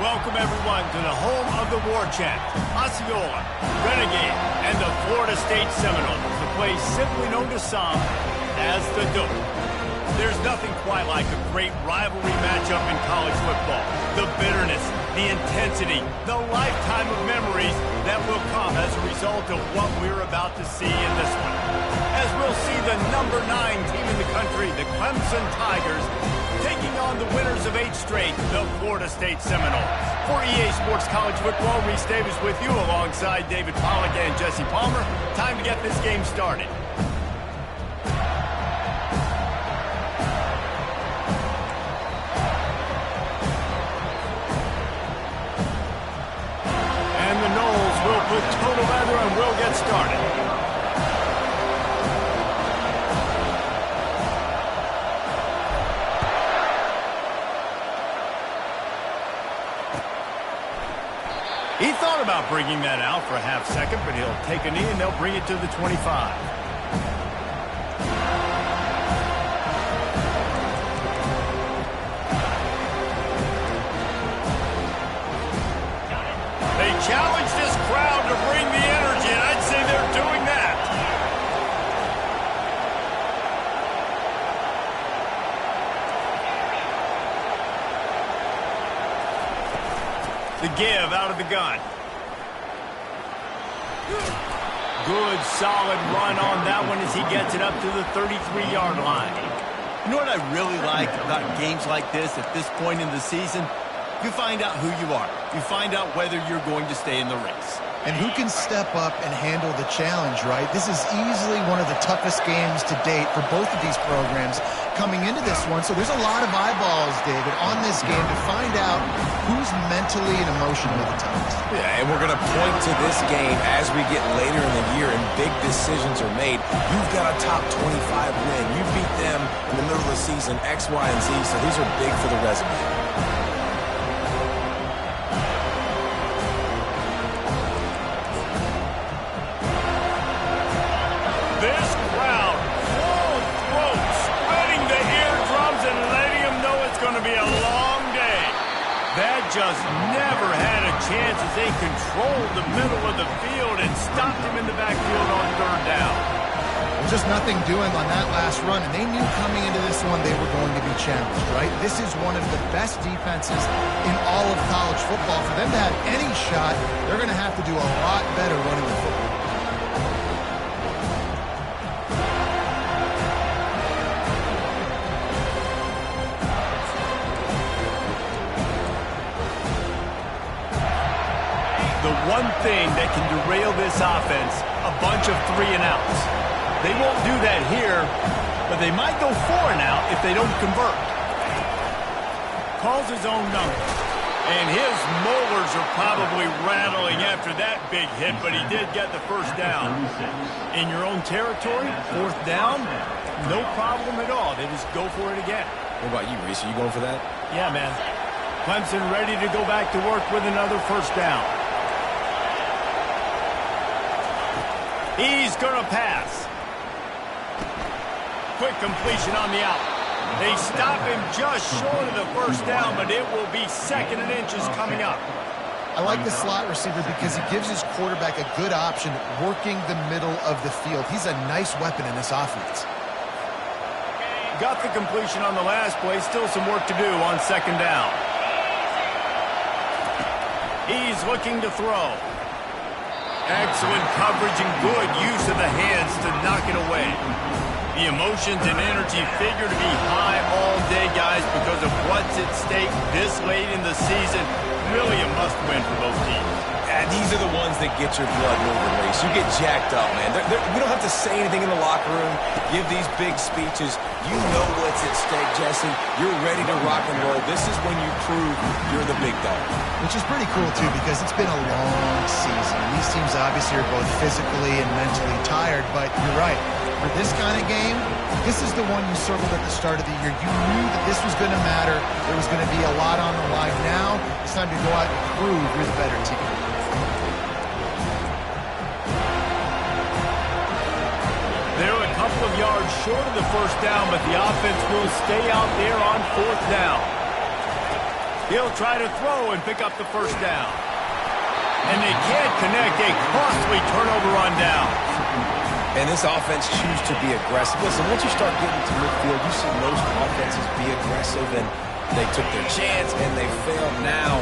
Welcome, everyone, to the home of the War Chant, Osceola, Renegade, and the Florida State Seminoles, the place simply known to some as the Dope. There's nothing quite like a great rivalry matchup in college football. The bitterness, the intensity, the lifetime of memories that will come as a result of what we're about to see in this one. As we'll see the number 9 team in the country, the Clemson Tigers, taking on the winners of 8 straight, the Florida State Seminoles. For EA Sports College Football, Reese Davis with you alongside David Pollack and Jesse Palmer. Time to get this game started. And the Noles will put total leather and we'll get started. He thought about bringing that out for a half second, but he'll take a knee and they'll bring it to the 25. They challenge this crowd to bring the energy, and I'd say they're doing that. The give out of the gun. Good, solid run on that one as he gets it up to the 33-yard line. You know what I really like about games like this at this point in the season? You find out who you are. You find out whether you're going to stay in the race. And who can step up and handle the challenge, right? This is easily one of the toughest games to date for both of these programs coming into this one. So there's a lot of eyeballs, David, on this game to find out who's mentally and emotionally the toughest. Yeah, and we're going to point to this game as we get later in the year and big decisions are made. You've got a top 25 win. You beat them in the middle of the season, X, Y, and Z, so these are big for the resume. This crowd, full throat, spreading the eardrums and letting them know it's going to be a long day. That just never had a chance as they controlled the middle of the field and stopped him in the backfield on 3rd down. Just nothing doing on that last run, and they knew coming into this one they were going to be challenged, right? This is one of the best defenses in all of college football. For them to have any shot, they're going to have to do a lot better running the football. The one thing that can derail this offense, a bunch of 3-and-outs. They won't do that here, but they might go 4-and-out if they don't convert. Calls his own number. And his molars are probably rattling after that big hit, but he did get the 1st down. In your own territory, 4th down, no problem at all. They just go for it again. What about you, Reese? Are you going for that? Yeah, man. Clemson ready to go back to work with another 1st down. He's going to pass. Quick completion on the out. They stop him just short of the 1st down, but it will be 2nd and inches coming up. I like the slot receiver because he gives his quarterback a good option working the middle of the field. He's a nice weapon in this offense. Got the completion on the last play. Still some work to do on 2nd down. He's looking to throw. Excellent coverage and good use of the hands to knock it away. The emotions and energy figure to be high all day, guys, because of what's at stake this late in the season. Really a must-win for both teams. Yeah, these are the ones that get your blood moving, Reese. You get jacked up, man. We don't have to say anything in the locker room, give these big speeches. You know what's at stake, Jesse. You're ready to rock and roll. This is when you prove you're the big dog. Which is pretty cool, too, because it's been a long season. These teams obviously are both physically and mentally tired, but you're right. For this kind of game, this is the one you circled at the start of the year. You knew that this was going to matter. There was going to be a lot on the line. Now it's time to go out and prove you're the better team. They're a couple of yards short of the 1st down, but the offense will stay out there on 4th down. He'll try to throw and pick up the first down. And they can't connect. A costly turnover on down. And this offense chooses to be aggressive. Listen, once you start getting to midfield, you see most offenses be aggressive, and they took their chance, and they failed. Now,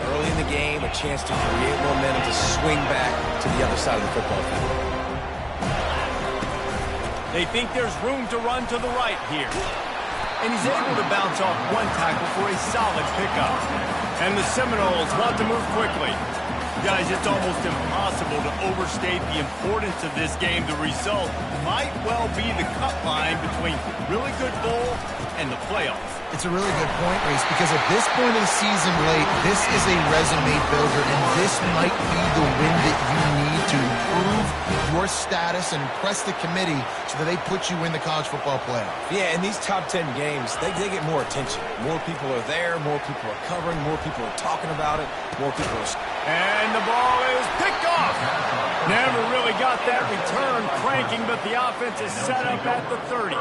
early in the game, a chance to create momentum to swing back to the other side of the football field. They think there's room to run to the right here. And he's able to bounce off one tackle for a solid pickup. And the Seminoles want to move quickly. Guys, it's almost impossible to overstate the importance of this game. The result might well be the cut line between really good bowl and the playoffs. It's a really good point, Reese, because at this point of the season late, this is a resume builder, and this might be the win that you need to improve your status and impress the committee so that they put you in the college football playoff. Yeah, in these top 10 games, they get more attention. More people are there, more people are covering, more people are talking about it, more people are... And the ball is picked off. Never really got that return cranking, but the offense is set up at the 30.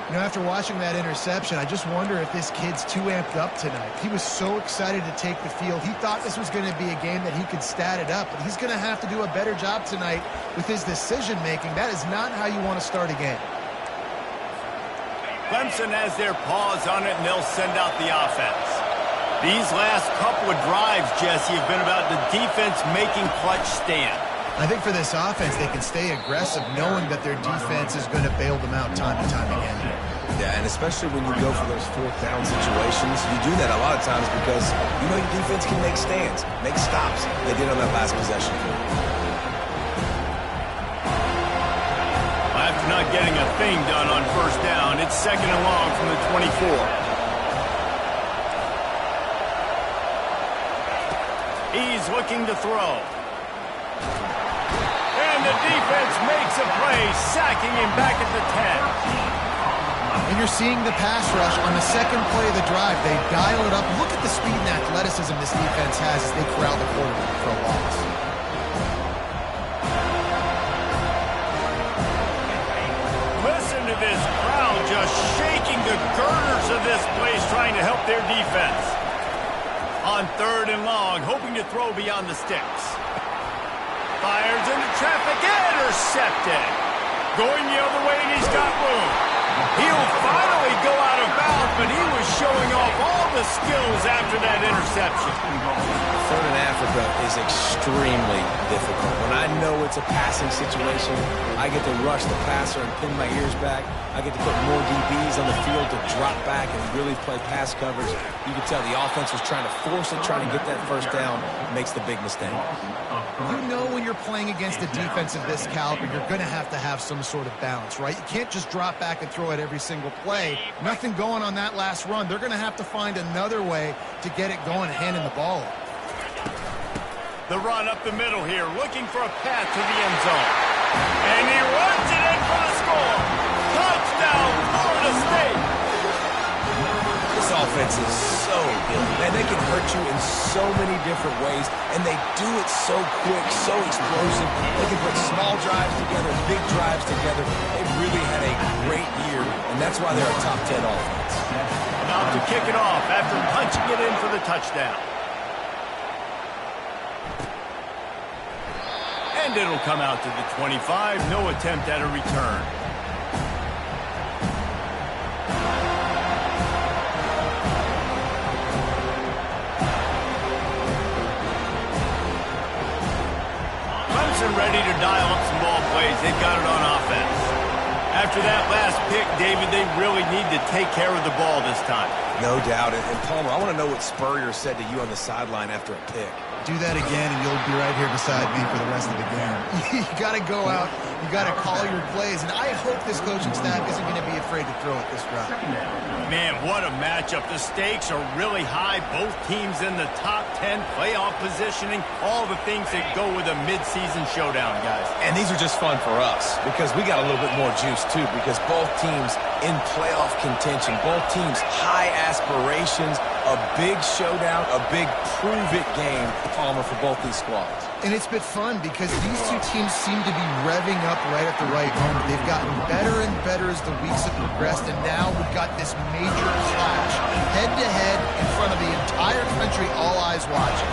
You know, after watching that interception, I just wonder if this kid's too amped up tonight. He was so excited to take the field. He thought this was going to be a game that he could stat it up, but he's going to have to do a better job tonight with his decision-making. That is not how you want to start a game. Clemson has their paws on it, and they'll send out the offense. These last couple of drives, Jesse, have been about the defense making clutch stand. I think for this offense, they can stay aggressive knowing that their defense is going to bail them out time and time again. Yeah, and especially when you go for those fourth down situations, you do that a lot of times because you know your defense can make stands, make stops. They did on that last possession. After not getting a thing done on first down, it's second and long from the 24. He's looking to throw. And the defense makes a play, sacking him back at the 10. And you're seeing the pass rush on the second play of the drive. They dial it up. Look at the speed and athleticism this defense has as they corral the quarterback for a loss. Listen to this crowd just shaking the girders of this place, trying to help their defense. On third and long, hoping to throw beyond the sticks. Fires into traffic, intercepted. Going the other way, and he's got room. He'll finally go out of bounds, but he was showing off all the skills after that interception. Third in Africa is extremely difficult. When I know it's a passing situation, I get to rush the passer and pin my ears back. I get to put more DBs on the field to drop back and really play pass coverage. You can tell the offense was trying to force it, trying to get that first down, makes the big mistake. You know when you're playing against a defense of this caliber, you're going to have some sort of balance, right? You can't just drop back and throw it every single play. Nothing going on that last run. They're going to have to find another way to get it going, handing the ball off. The run up the middle here, looking for a path to the end zone. And he runs it in for the score. Touchdown, Florida State. This offense is so good. Man, they can hurt you in so many different ways, and they do it so quick, so explosive. They can put small drives together, big drives together. They've really had a great year, and that's why they're a top 10 offense. About to kick it off after punching it in for the touchdown. And it'll come out to the 25. No attempt at a return. Clemson ready to dial up some ball plays. They've got it on offense. After that last pick, David, they really need to take care of the ball this time. No doubt. And Palmer, I want to know what Spurrier said to you on the sideline after a pick. Do that again, and you'll be right here beside me for the rest of the game. You got to go out. You got to call your plays, and I hope this coaching staff isn't going to be afraid to throw it this drive. Man, what a matchup. The stakes are really high. Both teams in the top 10, playoff positioning, all the things that go with a midseason showdown, guys. And these are just fun for us because we got a little bit more juice, too, because both teams in playoff contention, both teams high aspirations, a big showdown, a big prove-it game, Palmer, for both these squads. And it's been fun because these two teams seem to be revving up right at the right moment. They've gotten better and better as the weeks have progressed, and now we've got this major clash head-to-head in front of the entire country, all eyes watching.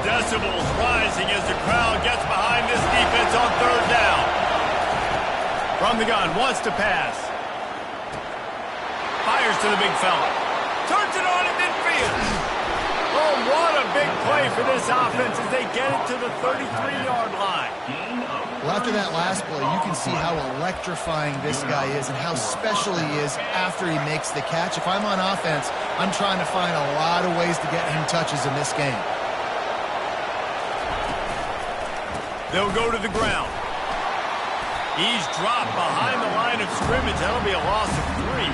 Decibels rising as the crowd gets behind this defense on third down. From the gun, wants to pass. Fires to the big fella. Turns it on at midfield. Oh, what a big play for this offense as they get it to the 33-yard line. Well, after that last play, you can see how electrifying this guy is and how special he is after he makes the catch. If I'm on offense, I'm trying to find a lot of ways to get him touches in this game. They'll go to the ground. He's dropped behind the line of scrimmage. That'll be a loss of 3.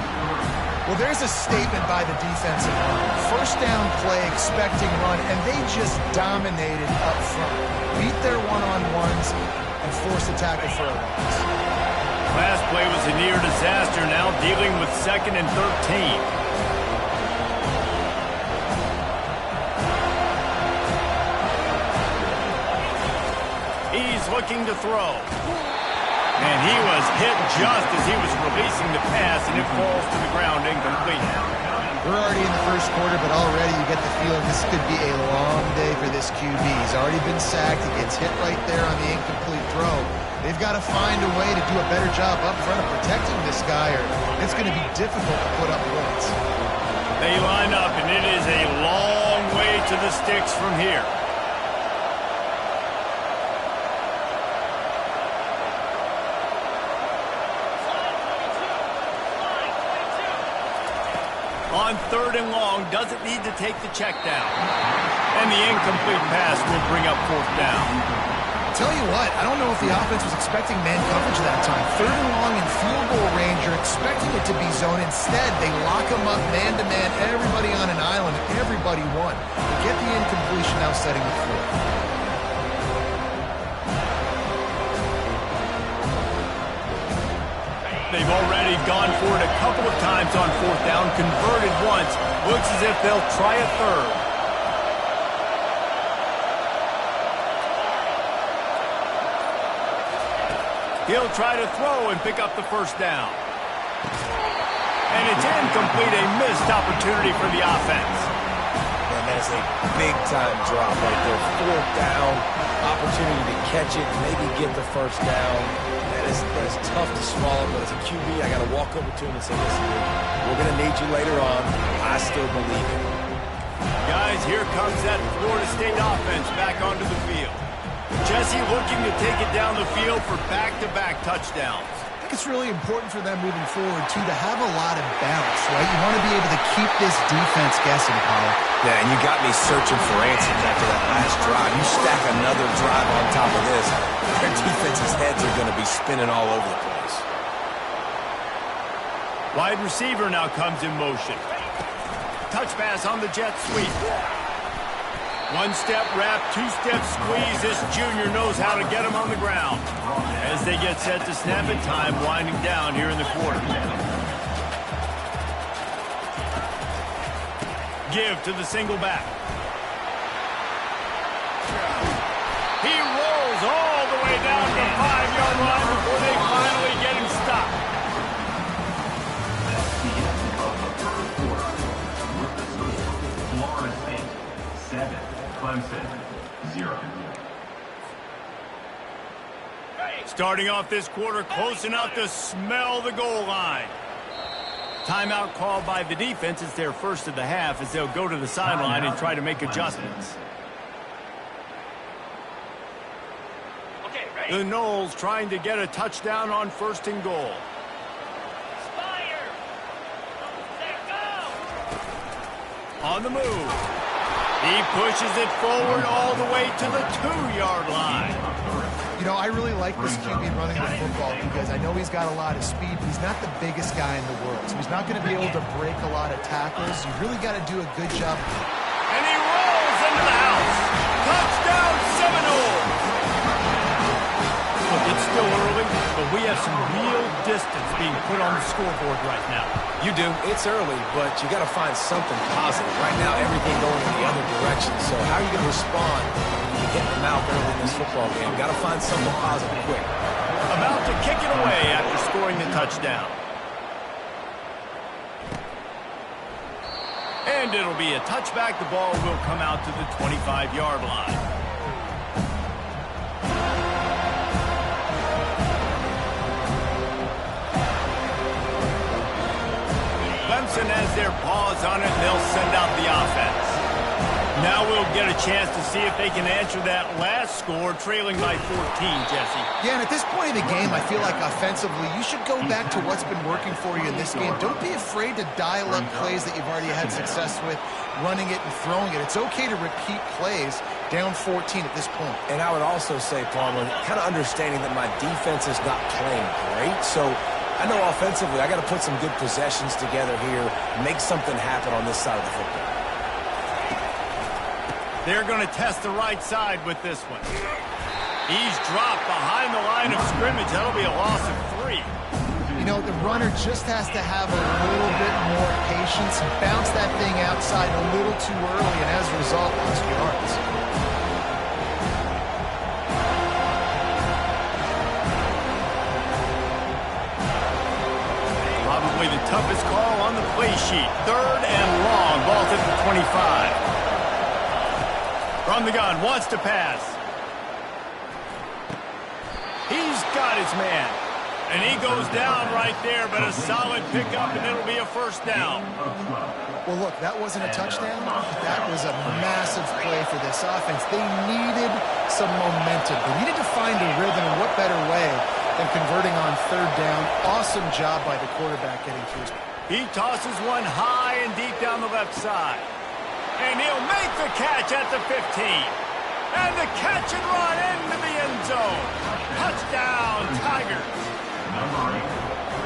Well, there's a statement by the defensive line. First down play, expecting run, and they just dominated up front. Beat their one-on-ones and force a tackle for a loss. Last play was a near disaster, now dealing with 2nd and 13. He's looking to throw. And he was hit just as he was releasing the pass, and it falls to the ground incomplete. We're already in the first quarter, but already you get the feeling this could be a long day for this QB. He's already been sacked. He gets hit right there on the incomplete throw. They've got to find a way to do a better job up front of protecting this guy, or it's going to be difficult to put up points. They line up, and it is a long way to the sticks from here. On 3rd and long, doesn't need to take the check down. And the incomplete pass will bring up 4th down. I'll tell you what, I don't know if the offense was expecting man coverage that time. 3rd and long in field goal range, you're expecting it to be zone. Instead, they lock them up man-to-man, everybody on an island, everybody won. They get the incompletion, now setting the 4th. They've already gone for it a couple of times on 4th down, converted once. Looks as if they'll try a 3rd. He'll try to throw and pick up the 1st down. And it's incomplete, a missed opportunity for the offense. And that's a big-time drop right there. 4th down, opportunity to catch it, maybe get the 1st down. That is tough to swallow, but as a QB, I got to walk over to him and say, listen, dude, we're going to need you later on. I still believe it. Guys, here comes that Florida State offense back onto the field. Jesse looking to take it down the field for back-to-back touchdowns. I think it's really important for them moving forward, too, to have a lot of balance, right? You want to be able to keep this defense guessing, Paul. Yeah, and you got me searching for answers after that last drive. You stack another drive on top of this, their defense's heads are going to be spinning all over the place. Wide receiver now comes in motion. Touch pass on the jet sweep. 1-step wrap, 2-step squeeze. This junior knows how to get him on the ground. As they get set to snap it, time winding down here in the quarter. Give to the single back. He rolls all the way down to the 5-yard line before they finally get him stopped. Florida State 7, Clemson 0. Starting off this quarter, close enough to smell the goal line. Timeout called by the defense. It's their first of the half as they'll go to the sideline and try to make adjustments. The Noles trying to get a touchdown on 1st and goal. On the move. He pushes it forward all the way to the 2-yard line. You know, I really like this QB running the football because I know he's got a lot of speed, but he's not the biggest guy in the world. So he's not going to be able to break a lot of tackles. You really got to do a good job. And he rolls into the house. Touchdown, Seminoles. Look, it's still early, but we have some real distance being put on the scoreboard right now. You do. It's early, but you got to find something positive. Right now, everything going in the other direction. So how are you going to respond when you get them out early in this football game? Got to find something positive quick. About to kick it away after scoring the touchdown. And it'll be a touchback. The ball will come out to the 25-yard line. Clemson has their paws on it, and they'll send out the offense. Now we'll get a chance to see if they can answer that last score, trailing by 14, Jesse. Yeah, and at this point in the game, I feel like offensively, you should go back to what's been working for you in this game. Don't be afraid to dial up plays that you've already had success with, running it and throwing it. It's okay to repeat plays down 14 at this point. And I would also say, Palmer, kind of understanding that my defense is not playing great, so I know offensively I got to put some good possessions together here, make something happen on this side of the football. They're going to test the right side with this one. He's dropped behind the line of scrimmage. That'll be a loss of 3. You know, the runner just has to have a little bit more patience, bounce that thing outside a little too early, and as a result, lost yards. Probably the toughest call on the play sheet. 3rd and long. Ball at the 25. From the gun, wants to pass. He's got his man. And he goes down right there, but a solid pickup, and it'll be a first down. Well, look, that wasn't a touchdown. That was a massive play for this offense. They needed some momentum. They needed to find a rhythm, and what better way than converting on 3rd down. Awesome job by the quarterback getting to his. He tosses one high and deep down the left side. And he'll make the catch at the 15. And the catch and run into the end zone. Touchdown, Tigers.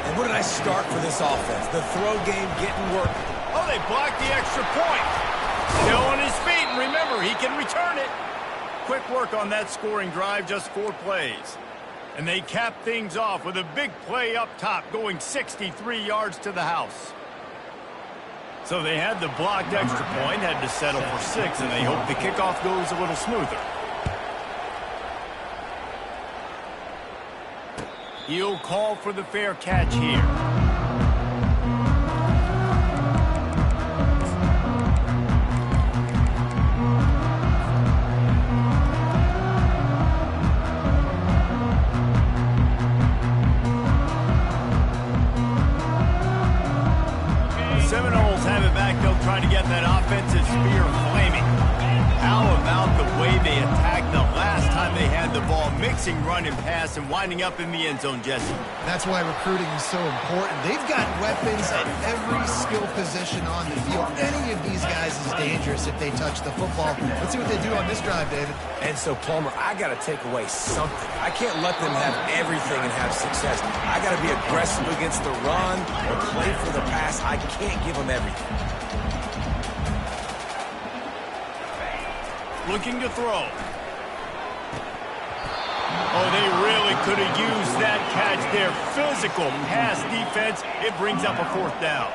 And what did I start for this offense? The throw game getting work. Oh, they blocked the extra point. Still on his feet, and remember, he can return it. Quick work on that scoring drive, just 4 plays. And they cap things off with a big play up top, going 63 yards to the house. So they had the blocked extra point, had to settle for 6, and they hope the kickoff goes a little smoother. He'll call for the fair catch here. Seminoles have it back. They'll try to get that offensive spear flaming. How about the way they attacked the last time they had the ball, mixing run and pass and winding up in the end zone, Jesse? That's why recruiting is so important. They've got weapons at every skill position on the field. Any of these guys is dangerous if they touch the football. Let's see what they do on this drive, David. And so, Palmer, I got to take away something. I can't let them have everything and have success. I got to be aggressive against the run or play for the pass. I can't give them everything. Looking to throw. Oh, they really could have used that catch there. Physical pass defense. It brings up a 4th down.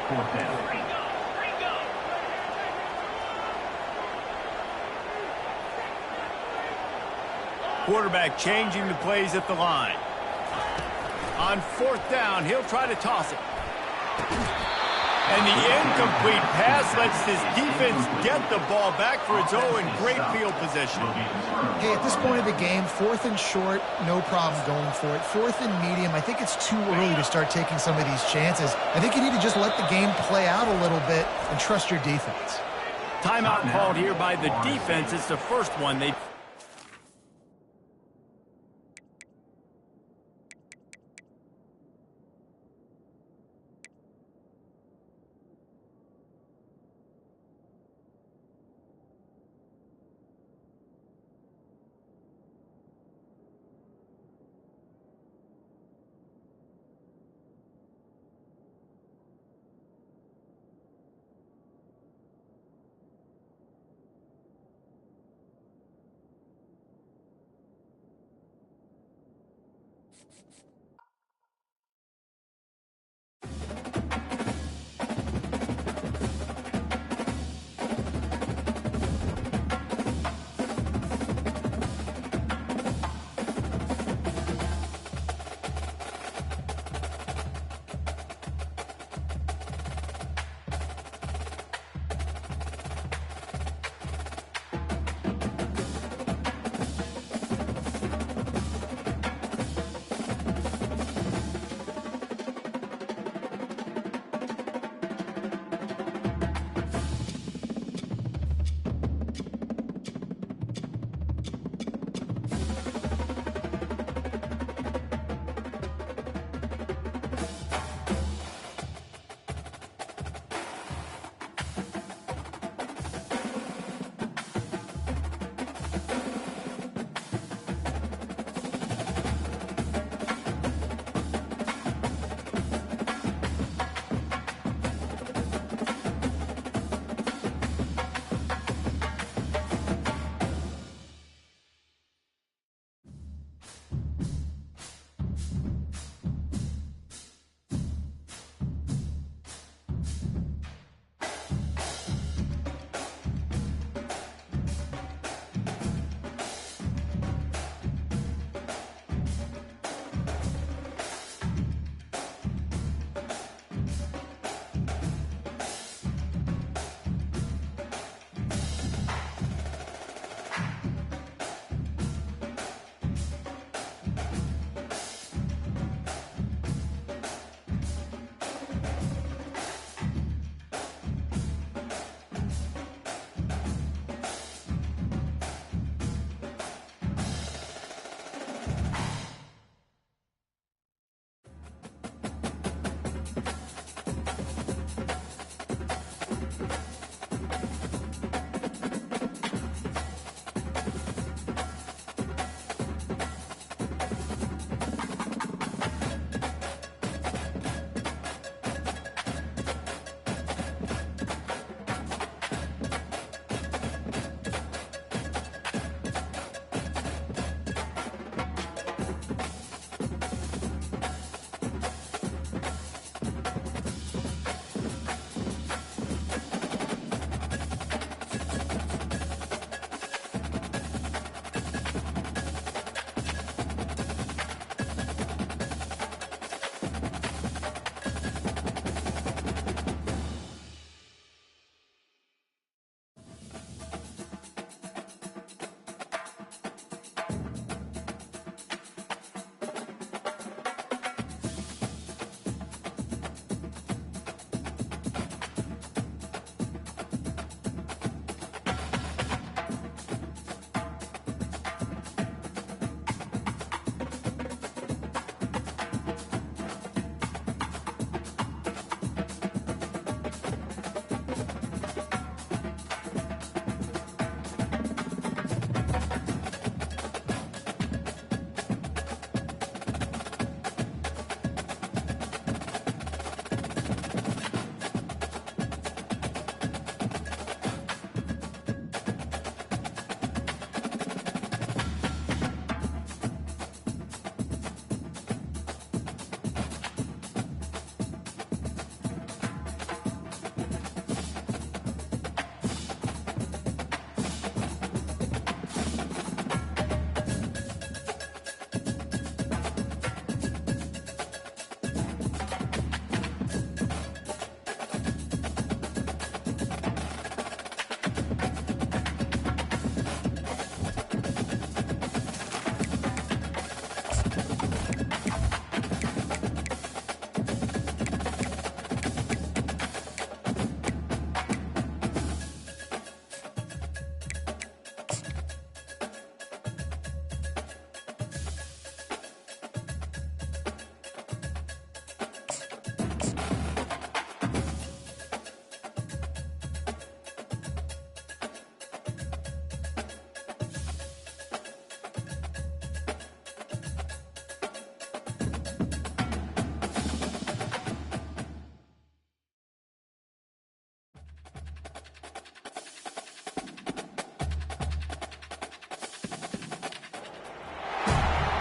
Quarterback changing the plays at the line. On 4th down, he'll try to toss it. And the incomplete pass lets this defense get the ball back for its own great field position. Hey, at this point of the game, 4th and short, no problem going for it. 4th and medium, I think it's too early to start taking some of these chances. I think you need to just let the game play out a little bit and trust your defense. Timeout called here by the defense. It's the first one they...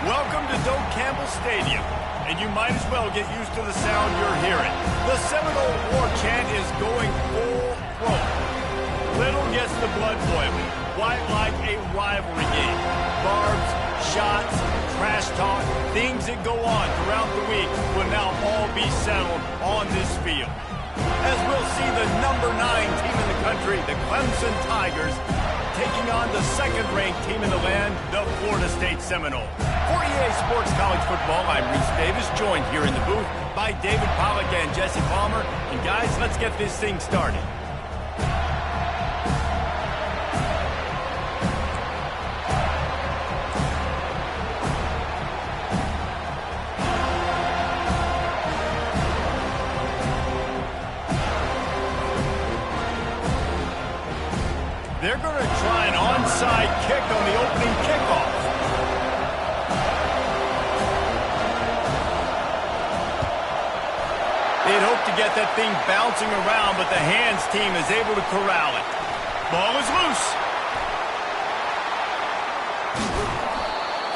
Welcome to Doak Campbell Stadium, and you might as well get used to the sound you're hearing. The Seminole war chant is going full throat. Little gets the blood boiling, quite like a rivalry game. Barbs, shots, trash talk, things that go on throughout the week will now all be settled on this field. As we'll see the number 9 team in the country, the Clemson Tigers, taking on the second-ranked team in the land, the Florida State Seminoles. For EA Sports College Football, I'm Reese Davis, joined here in the booth by David Pollack and Jesse Palmer. And guys, let's get this thing started. They're going to try an onside kick on the opening kickoff. They'd hope to get that thing bouncing around, but the hands team is able to corral it. Ball is loose.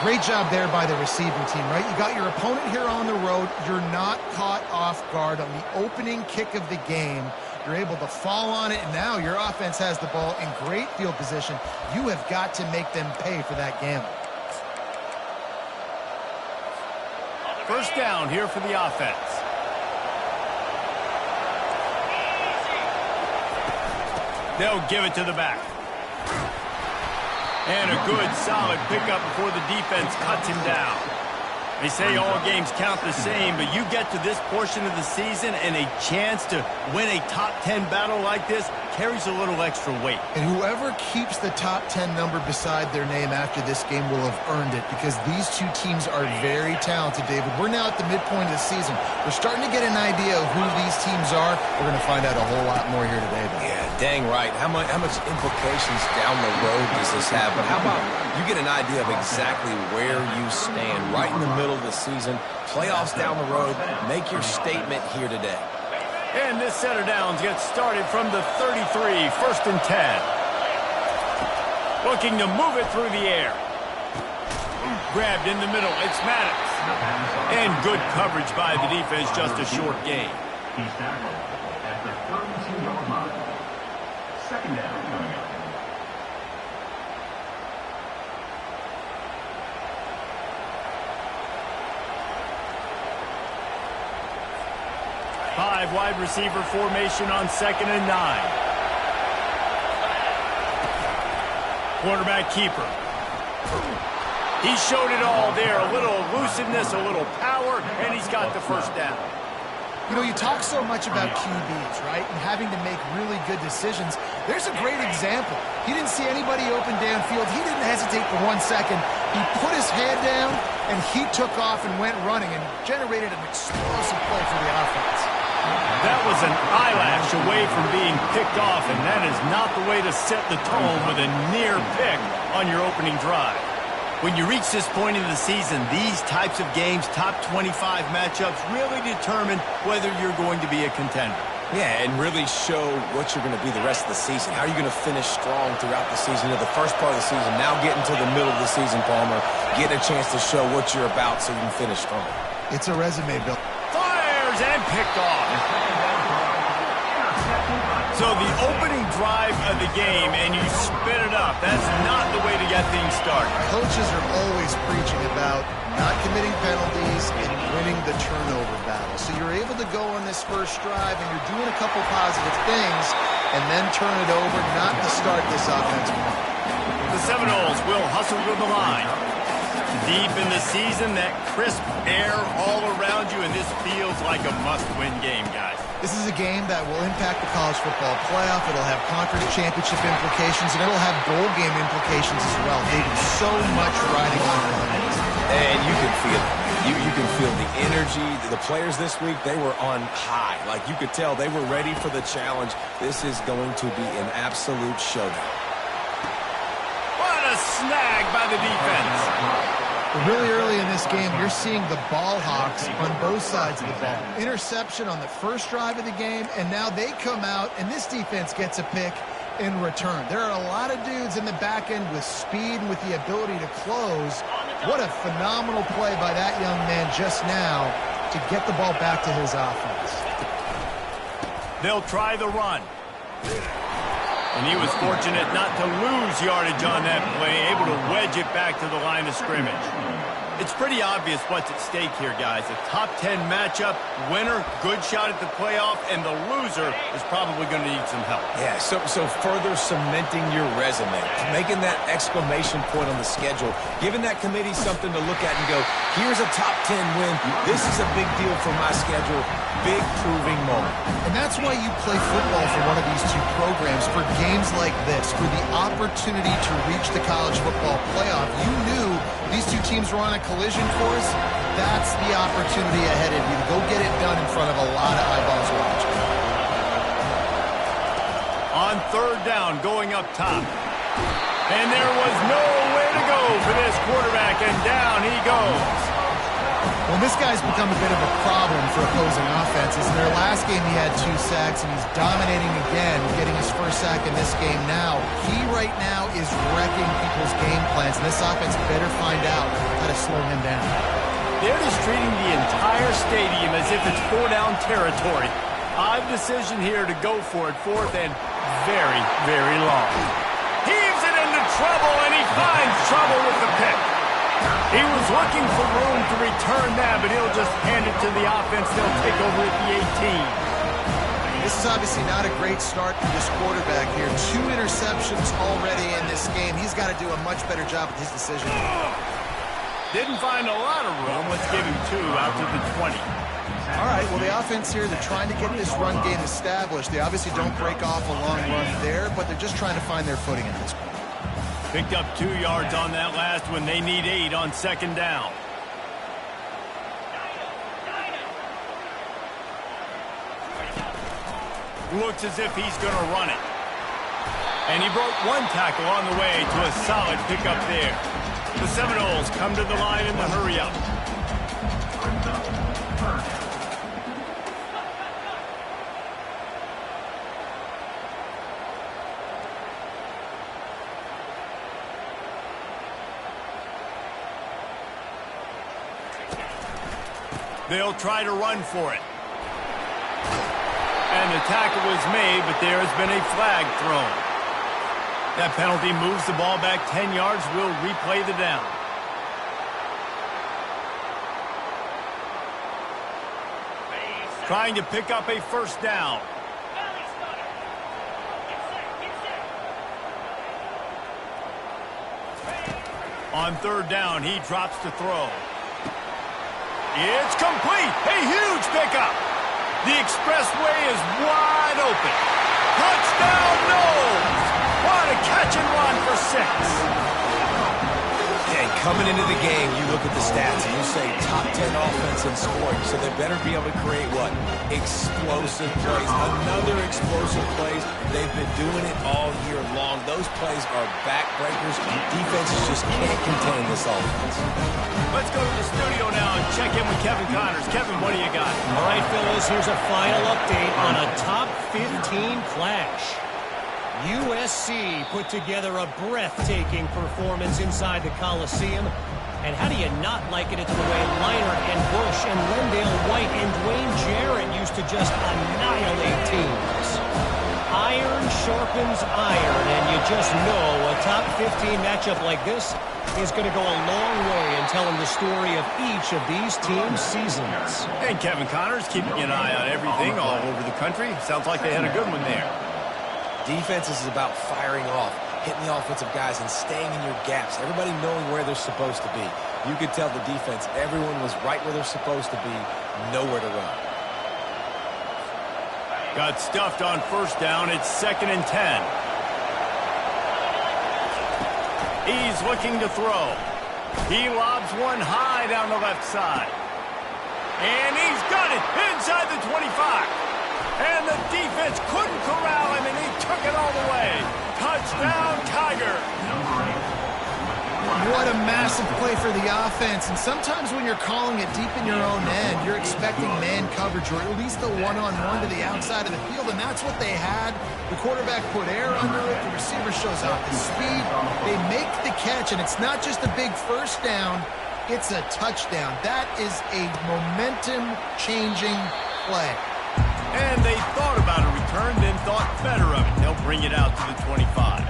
Great job there by the receiving team, right? You got your opponent here on the road. You're not caught off guard on the opening kick of the game. You're able to fall on it, and now your offense has the ball in great field position. You have got to make them pay for that gamble. First down here for the offense. They'll give it to the back. And a good, solid pickup before the defense cuts him down. They say all games count the same, but you get to this portion of the season and a chance to win a top 10 battle like this carries a little extra weight. And whoever keeps the top 10 number beside their name after this game will have earned it, because these two teams are very talented, David. We're now at the midpoint of the season. We're starting to get an idea of who these teams are. We're going to find out a whole lot more here today, though. Yeah, dang right. How much implications down the road does this have? But how about you get an idea of exactly where you stand right in the middle of the season, playoffs down the road, make your statement here today. And this set of downs gets started from the 33, first and 10. Looking to move it through the air. Grabbed in the middle, it's Maddox. And good coverage by the defense, just a short gain. He's tackled at the 32-yard line. Second down coming up. Five wide receiver formation on 2nd and 9. Quarterback keeper. He showed it all there. A little elusiveness, a little power, and he's got the first down. You know, you talk so much about QBs, right, and having to make really good decisions. There's a great example. He didn't see anybody open downfield. He didn't hesitate for 1 second. He put his head down, and he took off and went running and generated an explosive play for the offense. That was an eyelash away from being picked off, and that is not the way to set the tone with a near pick on your opening drive. When you reach this point in the season, these types of games, top 25 matchups, really determine whether you're going to be a contender. Yeah, and really show what you're going to be the rest of the season. How are you going to finish strong throughout the season? You know, the first part of the season, now getting to the middle of the season, Palmer, getting a chance to show what you're about so you can finish strong. It's a resume, Bill. Fires and picked off. So the opening drive of the game, and you spit it up. That's not the way to get things started. Coaches are always preaching about not committing penalties and winning the turnover battle. So you're able to go on this first drive, and you're doing a couple positive things, and then turn it over, not to start this offense. The Seminoles will hustle to the line. Deep in the season, that crisp air all around you, and this feels like a must-win game, guys. This is a game that will impact the college football playoff. It'll have conference championship implications, and it'll have bowl game implications as well. David, so much riding on the limits. And you can feel it. You can feel the energy. The players this week, they were on high. Like, you could tell they were ready for the challenge. This is going to be an absolute showdown. What a snag by the defense. Really early in this game, you're seeing the ball hawks on both sides of the ball. Interception on the first drive of the game, and now they come out, and this defense gets a pick in return. There are a lot of dudes in the back end with speed and with the ability to close, What a phenomenal play by that young man just now to get the ball back to his offense. They'll try the run. And he was fortunate not to lose yardage on that play, able to wedge it back to the line of scrimmage. It's pretty obvious what's at stake here, guys. A top 10 matchup, winner, good shot at the playoff, and the loser is probably going to need some help. Yeah, so further cementing your resume, making that exclamation point on the schedule, giving that committee something to look at and go, here's a top 10 win. This is a big deal for my schedule. Big proving moment. And that's why you play football for one of these two programs, for games like this, for the opportunity to reach the college football playoff. You knew these two teams were on a collision course. That's the opportunity ahead of you to go get it done in front of a lot of eyeballs watching. On third down, going up top. And there was nowhere to go for this quarterback, and down he goes. Well, this guy's become a bit of a problem for opposing offenses. In their last game, he had 2 sacks, and he's dominating again, getting his first sack in this game now. He right now is wrecking people's game plans, and this offense better find out how to slow him down. They're just treating the entire stadium as if it's 4-down territory. Odd decision here to go for it, fourth and very, very long. Heaves it into trouble, and he finds trouble with the pick. He was looking for room to return that, but he'll just hand it to the offense. They'll take over at the 18. This is obviously not a great start for this quarterback here. 2 interceptions already in this game. He's got to do a much better job with his decision. Didn't find a lot of room. Let's give him 2 out to the 20. All right, well, the offense here, they're trying to get this run game established. They obviously don't break off a long run there, but they're just trying to find their footing at this point. Picked up 2 yards on that last one. They need 8 on second down. Looks as if he's going to run it. And he broke 1 tackle on the way to a solid pickup there. The Seminoles come to the line in the hurry-up. They'll try to run for it. And the tackle was made, but there has been a flag thrown. That penalty moves the ball back 10 yards. We'll replay the down. Trying to pick up a first down. On third down, he drops to throw. It's complete. A huge pickup. The expressway is wide open. Touchdown, Knowles. What a catch and run for 6. And coming into the game, you look at the stats and you say top 10 offense in scoring, so they better be able to create what? Explosive plays. Another explosive plays. They've been doing it all year long. Those plays are backbreakers. Defenses just can't contain this offense. Let's go to the studio now and check in with Kevin Connors. Kevin, what do you got? All right, fellas, here's a final update on a top 15 clash. USC put together a breathtaking performance inside the Coliseum. And how do you not like it? It's the way Leinart and Bush and Lindale White and Dwayne Jarrett used to just annihilate teams. Iron sharpens iron, and you just know a top 15 matchup like this is going to go a long way in telling the story of each of these teams' seasons. And Kevin Connors keeping an eye on everything all over the country. Sounds like they had a good one there. Defense is about firing off, hitting the offensive guys, and staying in your gaps. Everybody knowing where they're supposed to be. You could tell the defense, everyone was right where they're supposed to be, nowhere to run. Got stuffed on first down. It's 2nd and 10. He's looking to throw. He lobs one high down the left side. And he's got it inside the 25. And the defense couldn't corral him, and he took it all the way. Touchdown, Tiger. What a massive play for the offense. And sometimes when you're calling it deep in your own end, you're expecting man coverage or at least the one-on-one to the outside of the field, and that's what they had. The quarterback put air under it. The receiver shows off the speed. They make the catch, and it's not just a big first down. It's a touchdown. That is a momentum-changing play. And they thought about a return, then thought better of it. They'll bring it out to the 25.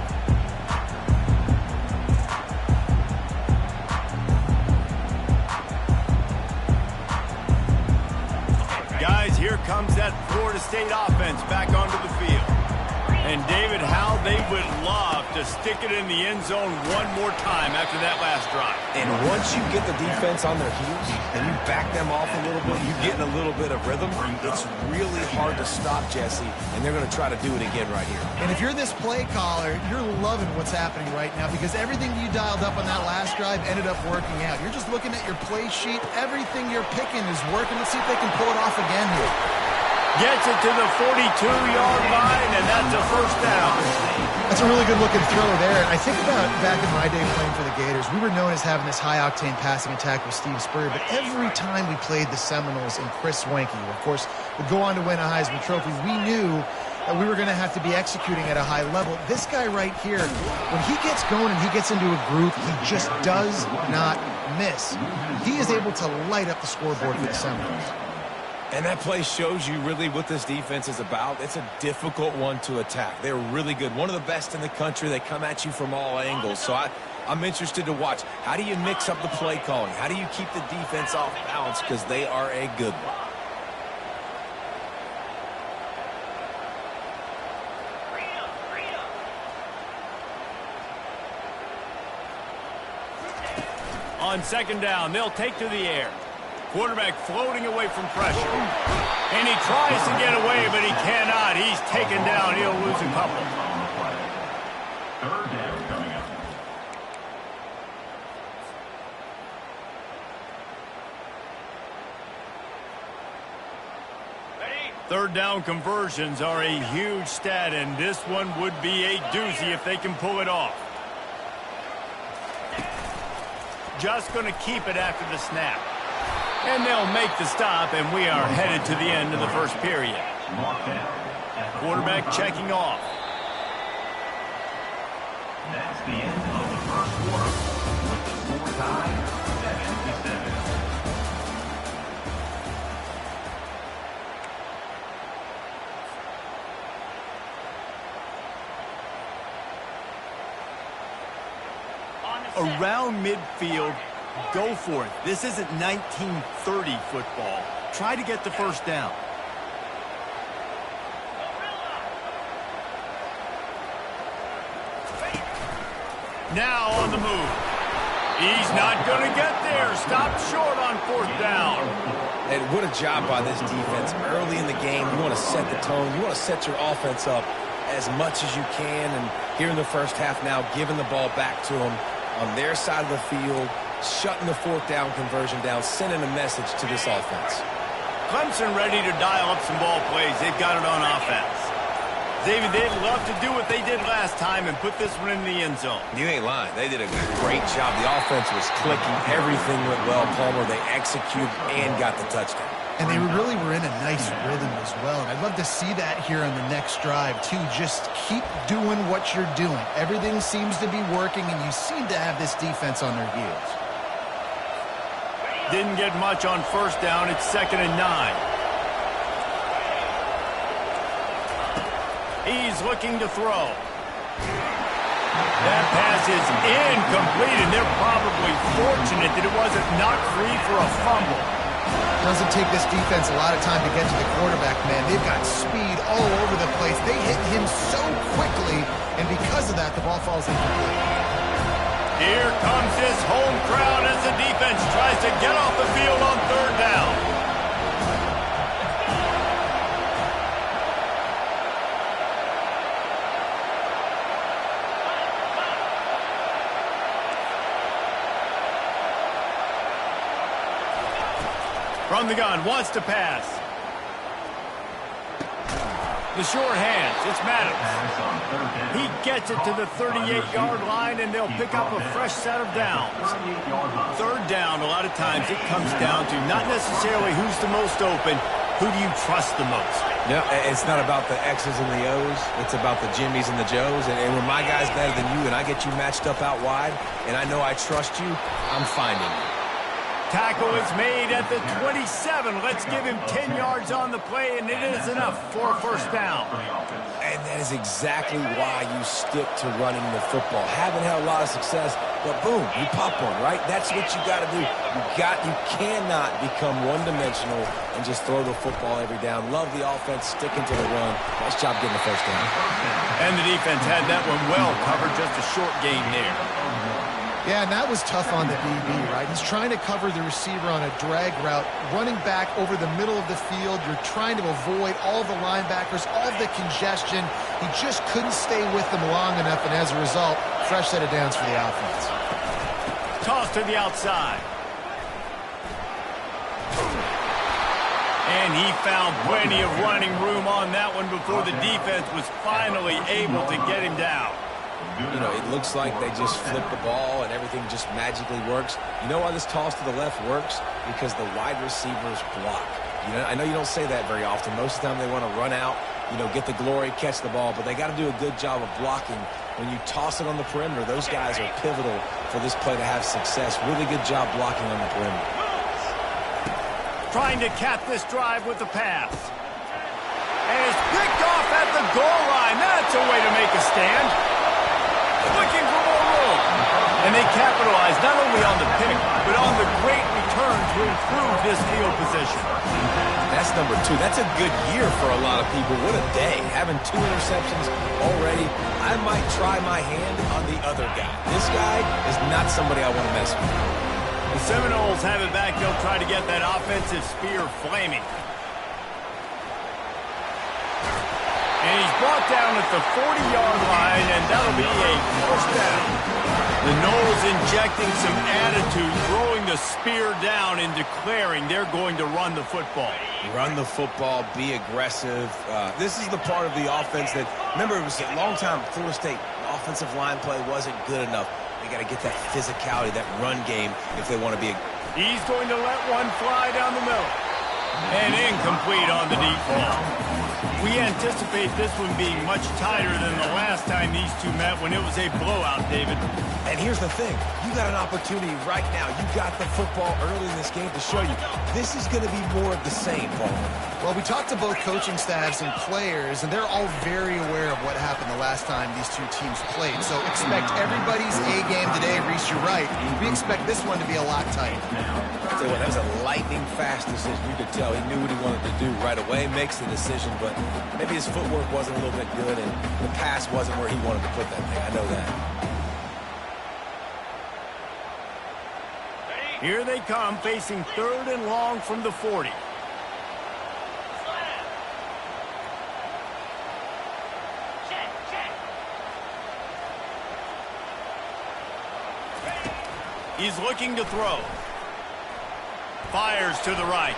Guys, here comes that Florida State offense back onto the field. And, David, how they would love to stick it in the end zone one more time after that last drive. And once you get the defense on their heels and you back them off a little bit, you get in a little bit of rhythm, it's really hard to stop, Jesse, and they're going to try to do it again right here. And if you're this play caller, you're loving what's happening right now because everything you dialed up on that last drive ended up working out. You're just looking at your play sheet. Everything you're picking is working. Let's see if they can pull it off again here. Gets it to the 42-yard line, and that's a first down. That's a really good-looking throw there. And I think about back in my day playing for the Gators, we were known as having this high-octane passing attack with Steve Spurrier, but every time we played the Seminoles and Chris Swanke, who, of course, would go on to win a Heisman Trophy, we knew that we were going to have to be executing at a high level. This guy right here, when he gets going and he gets into a groove, he just does not miss. He is able to light up the scoreboard for the Seminoles. And that play shows you really what this defense is about. It's a difficult one to attack. They're really good. One of the best in the country. They come at you from all angles. So I'm interested to watch. How do you mix up the play calling? How do you keep the defense off balance? Because they are a good one. On second down, they'll take to the air. Quarterback floating away from pressure. And he tries to get away, but he cannot. He's taken down. He'll lose a couple. Third down coming up. Third down conversions are a huge stat, and this one would be a doozy if they can pull it off. Just going to keep it after the snap. And they'll make the stop, and we are headed to the end of the first period. Quarterback checking off. That's the end of the first quarter. With the score tied 7-7. Around midfield, go for it. This isn't 1930 football. Try to get the first down. Now on the move. He's not going to get there. Stopped short on fourth down. And what a job by this defense. Early in the game, you want to set the tone. You want to set your offense up as much as you can. And here in the first half now, giving the ball back to them on their side of the field, shutting the fourth down conversion down, sending a message to this offense. Clemson ready to dial up some ball plays. They've got it on offense. David, they'd love to do what they did last time and put this one in the end zone. You ain't lying. They did a great job. The offense was clicking. Everything went well, Palmer. They executed and got the touchdown. And they really were in a nice rhythm as well. And I'd love to see that here on the next drive, too. Just keep doing what you're doing. Everything seems to be working, and you seem to have this defense on their heels. Didn't get much on first down. It's 2nd and 9. He's looking to throw. That pass is incomplete, and they're probably fortunate that it wasn't knocked free for a fumble. Doesn't take this defense a lot of time to get to the quarterback, man. They've got speed all over the place. They hit him so quickly, and because of that, the ball falls incomplete. Here comes his home crowd as the defense tries to get off the field on third down. From the gun, wants to pass. The short hands, it's Maddox. He gets it to the 38-yard line, and they'll pick up a fresh set of downs. Third down, a lot of times it comes down to not necessarily who's the most open, who do you trust the most? No, it's not about the X's and the O's. It's about the Jimmys and the Joes. And when my guy's better than you and I get you matched up out wide, and I know I trust you, I'm finding you. Tackle is made at the 27. Let's give him 10 yards on the play, and it is enough for a first down. And that is exactly why you stick to running the football. Haven't had a lot of success, but boom, you pop one, right? That's what you got to do. You cannot become one-dimensional and just throw the football every down. Love the offense, sticking to the run. Nice job getting the first down. And the defense had that one well covered, just a short gain there. Yeah, and that was tough on the DB, right? He's trying to cover the receiver on a drag route, running back over the middle of the field. You're trying to avoid all the linebackers, all the congestion. He just couldn't stay with them long enough, and as a result, fresh set of downs for the offense. Toss to the outside. And he found plenty of running room on that one before the defense was finally able to get him down. You know, it looks like they just flip the ball and everything just magically works. You know why this toss to the left works? Because the wide receivers block. You know, I know you don't say that very often. Most of the time they want to run out, you know, get the glory, catch the ball, but they got to do a good job of blocking. When you toss it on the perimeter, those guys are pivotal for this play to have success. Really good job blocking on the perimeter. Trying to cap this drive with the pass. And it's picked off at the goal line. That's a way to make a stand. Looking for more room. And they capitalize not only on the pick, but on the great return to improve this field position. That's number 2. That's a good year for a lot of people. What a day. Having 2 interceptions already. I might try my hand on the other guy. This guy is not somebody I want to mess with. The Seminoles have it back. They'll try to get that offensive spear flaming. And he's brought down at the 40-yard line, and that'll be a first down. The Noles injecting some attitude, throwing the spear down and declaring they're going to run the football. Run the football, be aggressive. This is the part of the offense that, remember, it was a long time, Florida State offensive line play wasn't good enough. They got to get that physicality, that run game if they want to be a... He's going to let one fly down the middle. And incomplete on the deep ball. We anticipate this one being much tighter than the last time these two met when it was a blowout, David. And here's the thing. You got an opportunity right now. You got the football early in this game to show you this is going to be more of the same, Paul. Well, we talked to both coaching staffs and players, and they're all very aware of what happened the last time these two teams played. So expect everybody's A game today. Reese, you're right. We expect this one to be a lot tighter. I'll tell you what, that was a lightning-fast decision. You could tell he knew what he wanted to do right away, makes the decision, but maybe his footwork wasn't a little bit good, and the pass wasn't where he wanted to put that thing. I know that. Here they come, facing 3rd and long from the 40. He's looking to throw. Fires to the right.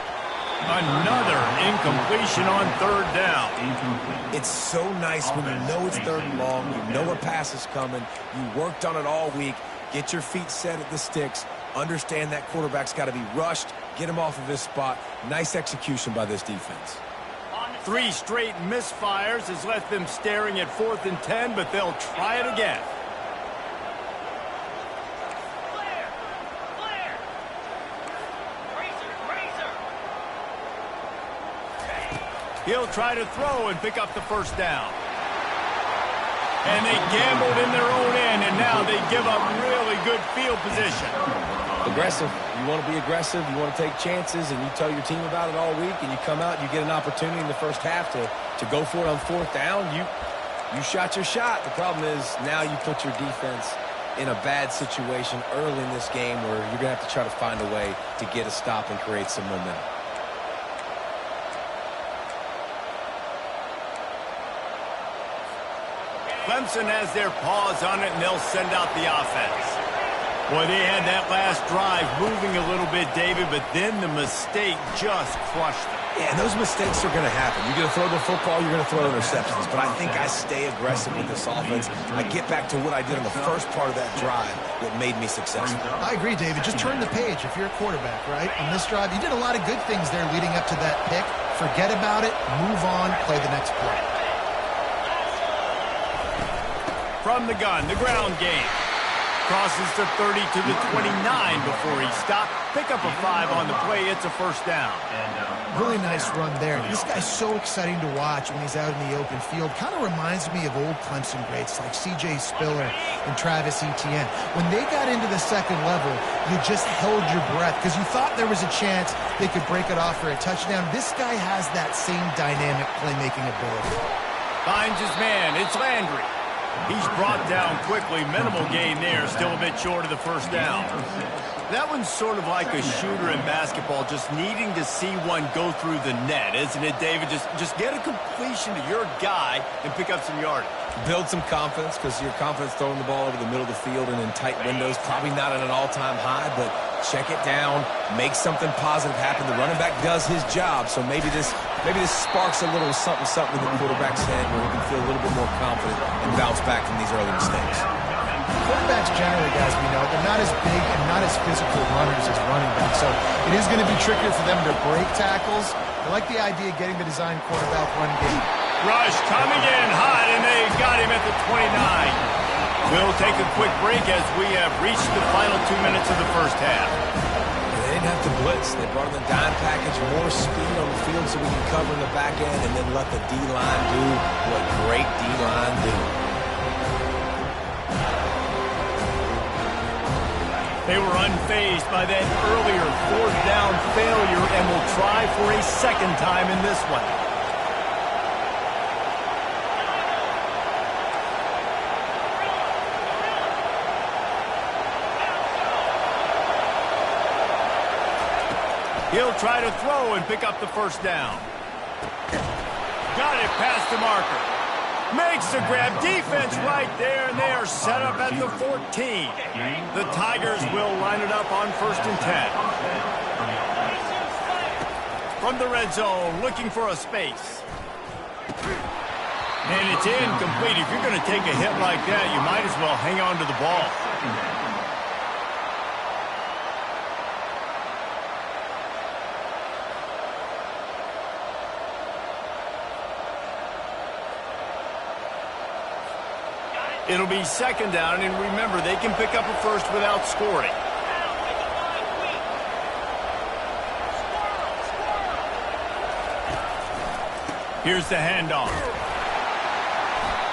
Another incompletion on 3rd down. It's so nice when you know it's 3rd and long, you know a pass is coming, you worked on it all week, get your feet set at the sticks, understand that quarterback's got to be rushed, get him off of his spot. Nice execution by this defense. 3 straight misfires has left them staring at 4th and 10, but they'll try it again. He'll try to throw and pick up the first down. And they gambled in their own end, and now they give up really good field position. Aggressive. You want to be aggressive. You want to take chances, and you tell your team about it all week, and you come out and you get an opportunity in the first half to go for it on 4th down. You shot your shot. The problem is now you put your defense in a bad situation early in this game where you're going to have to try to find a way to get a stop and create some momentum. Clemson has their paws on it, and they'll send out the offense. Boy, they had that last drive moving a little bit, David, but then the mistake just crushed them. Yeah, and those mistakes are going to happen. You're going to throw the football, you're going to throw interceptions. But I think I stay aggressive with this offense. I get back to what I did on the first part of that drive that made me successful. I agree, David. Just turn the page if you're a quarterback, right? On this drive, you did a lot of good things there leading up to that pick. Forget about it, move on, play the next play. From the gun, the ground game. Crosses to 30 to the 29 before he stopped. Pick up a 5 on the play. It's a first down. Really nice run there. This guy's so exciting to watch when he's out in the open field. Kind of reminds me of old Clemson greats like C.J. Spiller and Travis Etienne. When they got into the second level, you just held your breath because you thought there was a chance they could break it off for a touchdown. This guy has that same dynamic playmaking ability. Finds his man. It's Landry. He's brought down quickly. Minimal gain there. Still a bit short of the first down. That one's sort of like a shooter in basketball, just needing to see one go through the net, isn't it, David? Just get a completion to your guy and pick up some yardage. Build some confidence because your confidence throwing the ball over the middle of the field and in tight windows, probably not at an all-time high, but check it down, make something positive happen. The running back does his job, so maybe this sparks a little something in the quarterback's head where he can feel a little bit more confident and bounce back from these early mistakes. Quarterbacks generally, guys, we know, they're not as big and not as physical runners as running backs, so it is going to be trickier for them to break tackles. I like the idea of getting the design quarterback run game. Rush coming in hot, and they got him at the 29. We'll take a quick break as we have reached the final 2 minutes of the first half. They didn't have to blitz. They brought in the dime package, more speed on the field so we can cover in the back end and then let the D-line do what great D-line do. They were unfazed by that earlier fourth down failure and will try for a second time in this one. He'll try to throw and pick up the first down. Got it past the marker. Makes the grab. Defense right there, and they are set up at the 14. The Tigers will line it up on 1st and 10. From the red zone, looking for a space. And it's incomplete. If you're going to take a hit like that, you might as well hang on to the ball. It'll be second down, and remember, they can pick up a first without scoring. Here's the handoff.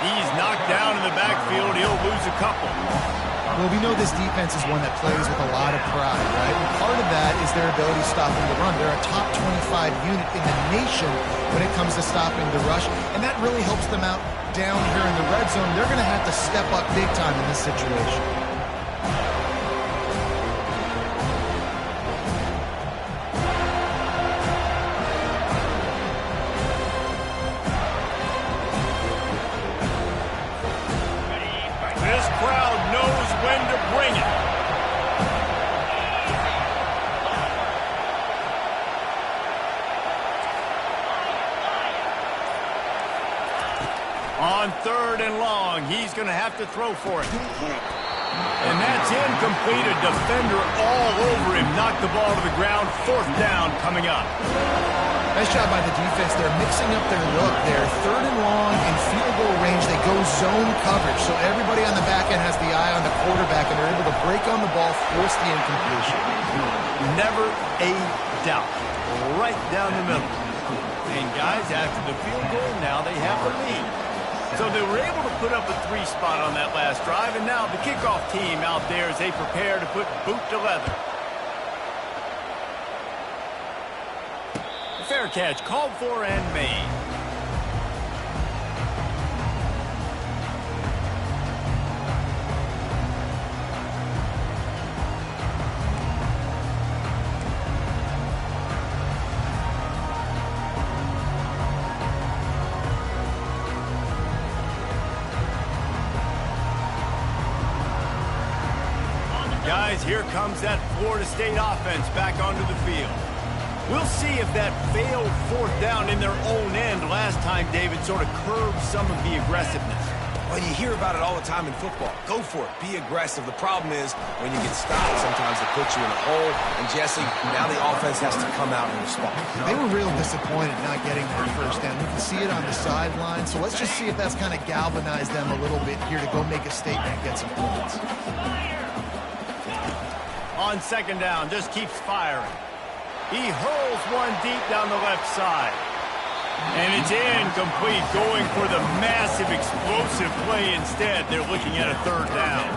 He's knocked down in the backfield. He'll lose a couple. Well, we know this defense is one that plays with a lot of pride, right? And part of that is their ability stopping the run. They're a top 25 unit in the nation when it comes to stopping the rush, and that really helps them out down here in the red zone. They're going to have to step up big time in this situation. This crowd knows when to bring it. On 3rd and long, he's going to have to throw for it. And that's incomplete. A defender all over him. Knocked the ball to the ground. 4th down coming up. Nice job by the defense. They're mixing up their look there. 3rd and long in field goal range. They go zone coverage. So everybody on the back end has the eye on the quarterback, and they're able to break on the ball, force the incompletion. Never a doubt. Right down the middle. And guys, after the field goal, now they have the lead. So they were able to put up a 3 spot on that last drive, and now the kickoff team out there as they prepare to put boot to leather. Fair catch called for and made. Guys, here comes that Florida State offense back onto the field. We'll see if that failed fourth down in their own end last time, David, sort of curbed some of the aggressiveness. Well, you hear about it all the time in football. Go for it. Be aggressive. The problem is when you get stopped, sometimes they put you in a hole. And, Jesse, now the offense has to come out and respond. They were real disappointed not getting their first down. You can see it on the sideline. So let's just see if that's kind of galvanized them a little bit here to go make a statement and get some points. On second down, just keeps firing. He hurls one deep down the left side. And it's incomplete, going for the massive explosive play instead. They're looking at a third down.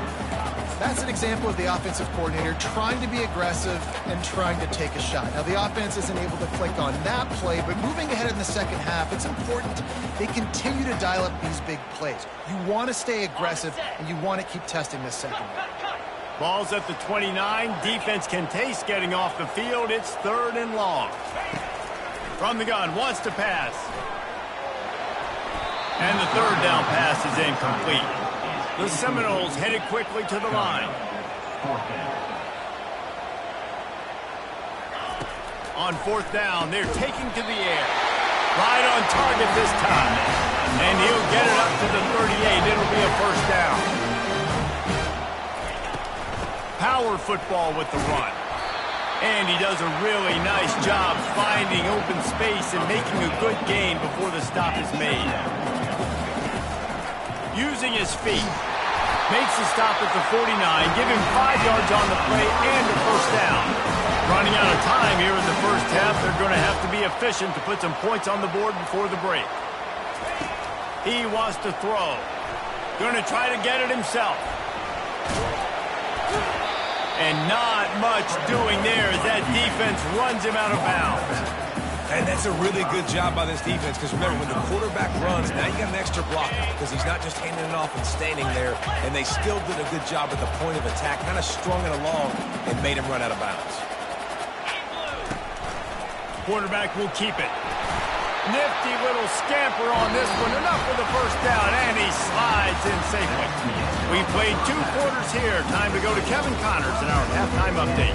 That's an example of the offensive coordinator trying to be aggressive and trying to take a shot. Now, the offense isn't able to click on that play, but moving ahead in the second half, it's important they continue to dial up these big plays. You want to stay aggressive, and you want to keep testing this secondary. Ball's at the 29. Defense can taste getting off the field. It's third and long. From the gun, wants to pass. And the third down pass is incomplete. The Seminoles headed quickly to the line. On fourth down, they're taking to the air. Right on target this time. And he'll get it up to the 38. It'll be a first down. Power football with the run. And he does a really nice job finding open space and making a good gain before the stop is made. Using his feet. Makes the stop at the 49. Give him 5 yards on the play and a first down. Running out of time here in the first half. They're going to have to be efficient to put some points on the board before the break. He wants to throw. Going to try to get it himself. And not much doing there as that defense runs him out of bounds. And that's a really good job by this defense because, remember, when the quarterback runs, now you got an extra blocker because he's not just handing it off and standing there, and they still did a good job at the point of attack, kind of strung it along and made him run out of bounds. Quarterback will keep it. Nifty little scamper on this one. Enough for the first down, and he slides in safely. We played 2 quarters here. Time to go to Kevin Connors in our halftime update.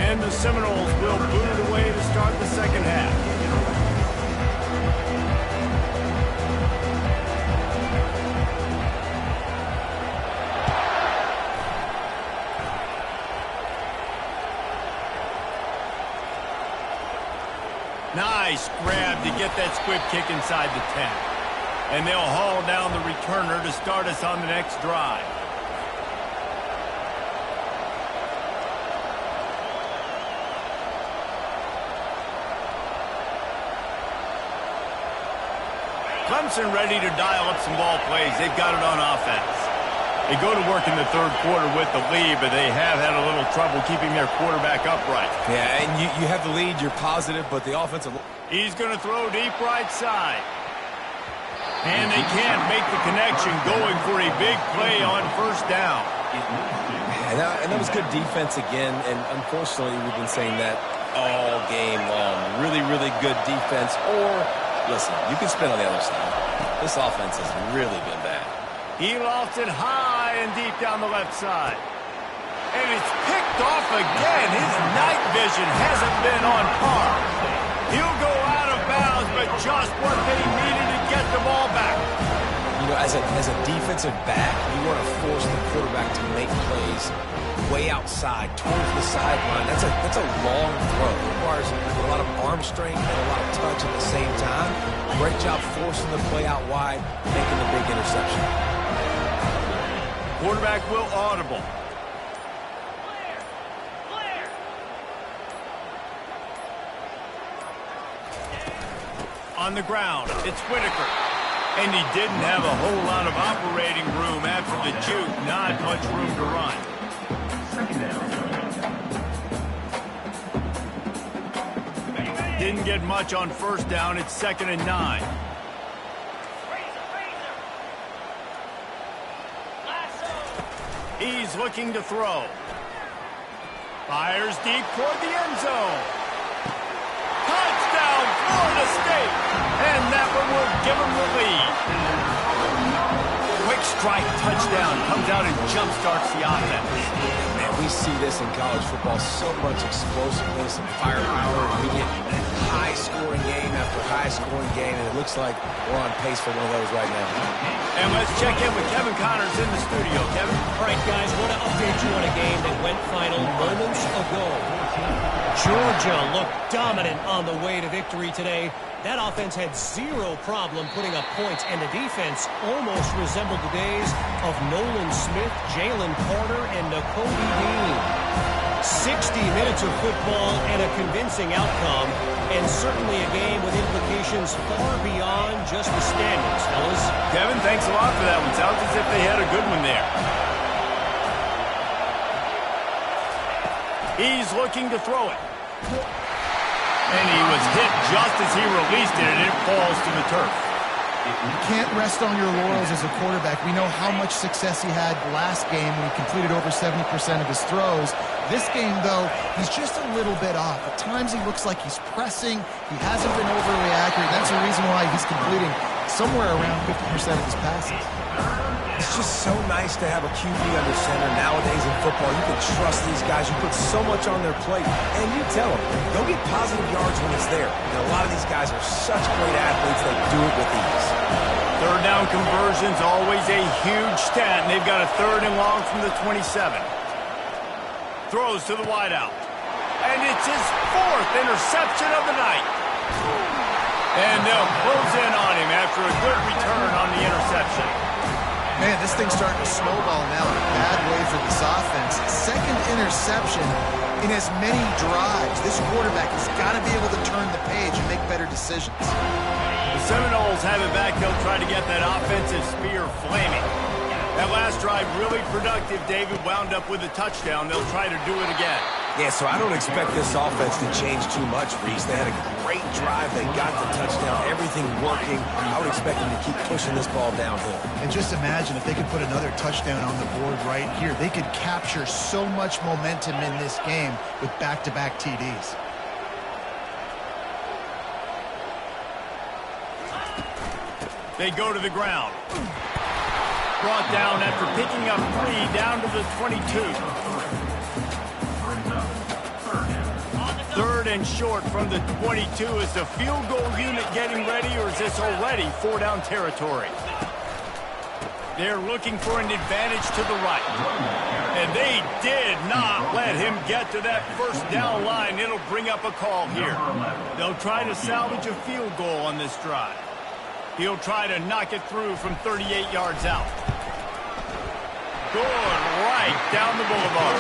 And the Seminoles will boot it away to start the second half. Nice grab to get that squib kick inside the 10. And they'll haul down the returner to start us on the next drive. Clemson ready to dial up some ball plays. They've got it on offense. They go to work in the third quarter with the lead, but they have had a little trouble keeping their quarterback upright. Yeah, and you have the lead, you're positive, but the offensive... He's going to throw deep right side. And they can't make the connection, going for a big play on first down. And that was good defense again, and unfortunately we've been saying that all game long. Really, really good defense, or... Listen, you can spin on the other side. This offense has really been bad. He lofts it high and deep down the left side. And it's picked off again. His night vision hasn't been on par. He'll go out of bounds, but just what they needed to get the ball back. You know, as a defensive back, you want to force the quarterback to make plays way outside, towards the sideline. That's a long throw. It requires a lot of arm strength and a lot of touch at the same time. Great job forcing the play out wide, making the big interception. Quarterback will audible. On the ground, it's Whitaker. And he didn't have a whole lot of operating room after the juke. Not much room to run. Didn't get much on first down. It's 2nd and 9. He's looking to throw. Fires deep toward the end zone. Touchdown, Florida State. And that one will give them the lead. Quick strike touchdown comes out and jumpstarts the offense. Man, we see this in college football, so much explosiveness and firepower. And we get high-scoring game after high-scoring game, and it looks like we're on pace for one of those right now. And let's check in with Kevin Connors in the studio. Kevin? All right, guys, want to update you on a game that went final moments ago. Georgia looked dominant on the way to victory today. That offense had zero problem putting up points, and the defense almost resembled the days of Nolan Smith, Jalen Carter, and Nakobe Dean. 60 minutes of football and a convincing outcome, and certainly a game with implications far beyond just the standings, fellas. Kevin, thanks a lot for that one. Sounds as if they had a good one there. He's looking to throw it. And he was hit just as he released it, and it falls to the turf. You can't rest on your laurels as a quarterback. We know how much success he had last game when he completed over 70% of his throws. This game, though, he's just a little bit off. At times he looks like he's pressing. He hasn't been overly accurate. That's the reason why he's completing somewhere around 50% of his passes. It's just so nice to have a QB under center nowadays in football. You can trust these guys. You put so much on their plate, and you tell them, go get positive yards when it's there. And a lot of these guys are such great athletes, they do it with ease. Third down conversion's always a huge stat, and they've got a 3rd and long from the 27. Throws to the wideout. And it's his 4th interception of the night. And they'll close in on him after a good return on the interception. Man, this thing's starting to snowball now in a bad way for this offense. 2nd interception in as many drives. This quarterback has got to be able to turn the page and make better decisions. The Seminoles have it back. They'll try to get that offensive spear flaming. That last drive really productive. David wound up with a touchdown. They'll try to do it again. Yeah, so I don't expect this offense to change too much, Reese. They had a great drive. They got the touchdown. Everything working. I would expect them to keep pushing this ball downhill. And just imagine if they could put another touchdown on the board right here. They could capture so much momentum in this game with back-to-back TDs. They go to the ground. Brought down after picking up 3 down to the 22. 3rd and short from the 22. Is the field goal unit getting ready, or is this already 4-down territory? They're looking for an advantage to the right. And they did not let him get to that 1st down line. It'll bring up a call here. They'll try to salvage a field goal on this drive. He'll try to knock it through from 38 yards out. Going right down the boulevard.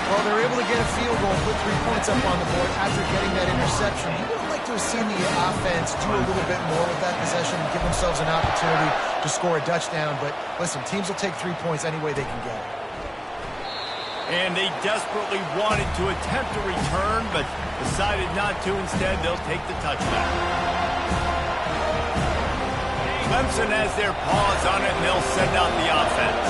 Well, they're able to get a field goal, put 3 points up on the board after getting that interception. You would have liked to have seen the offense do a little bit more with that possession and give themselves an opportunity to score a touchdown. But listen, teams will take 3 points any way they can get it. And they desperately wanted to attempt a return, but decided not to. Instead, they'll take the touchback. Clemson has their paws on it, and they'll send out the offense.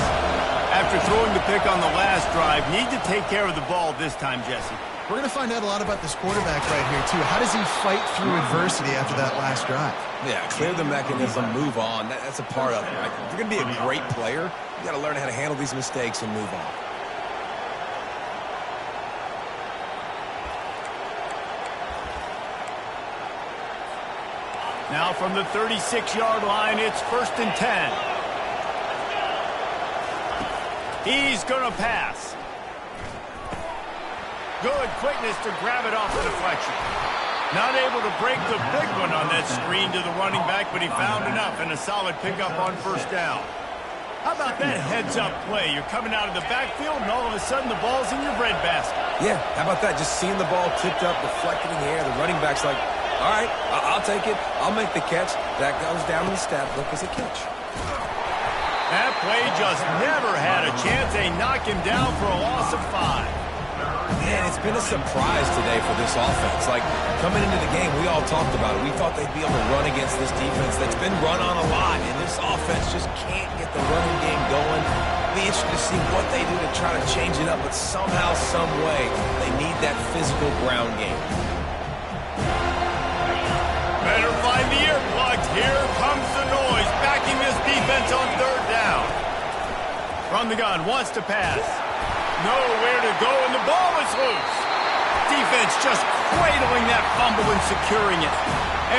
After throwing the pick on the last drive, need to take care of the ball this time, Jesse. We're going to find out a lot about this quarterback right here, too. How does he fight through adversity after that last drive? Yeah, clear the mechanism, move on. That's a part of it, right? If you're going to be a great player, you got to learn how to handle these mistakes and move on. Now from the 36-yard line, it's 1st and 10. He's going to pass. Good quickness to grab it off the deflection. Not able to break the big one on that screen to the running back, but he found enough and a solid pickup on 1st down. How about that heads-up play? You're coming out of the backfield, and all of a sudden the ball's in your breadbasket. Yeah, how about that? Just seeing the ball tipped up, deflected in the air. The running back's like, all right, I'll take it. I'll make the catch. That goes down in the stat book as a catch. That play just never had a chance. They knock him down for a loss of 5. Man, it's been a surprise today for this offense. Like, coming into the game, we all talked about it. We thought they'd be able to run against this defense that's been run on a lot, and this offense just can't get the running game going. be interested to see what they do to try to change it up, but somehow, some way, they need that physical ground game. Better find the earplugs. Here comes the noise, backing this defense on third down. From the gun, wants to pass. Nowhere to go, and the ball is loose. Defense just cradling that fumble and securing it.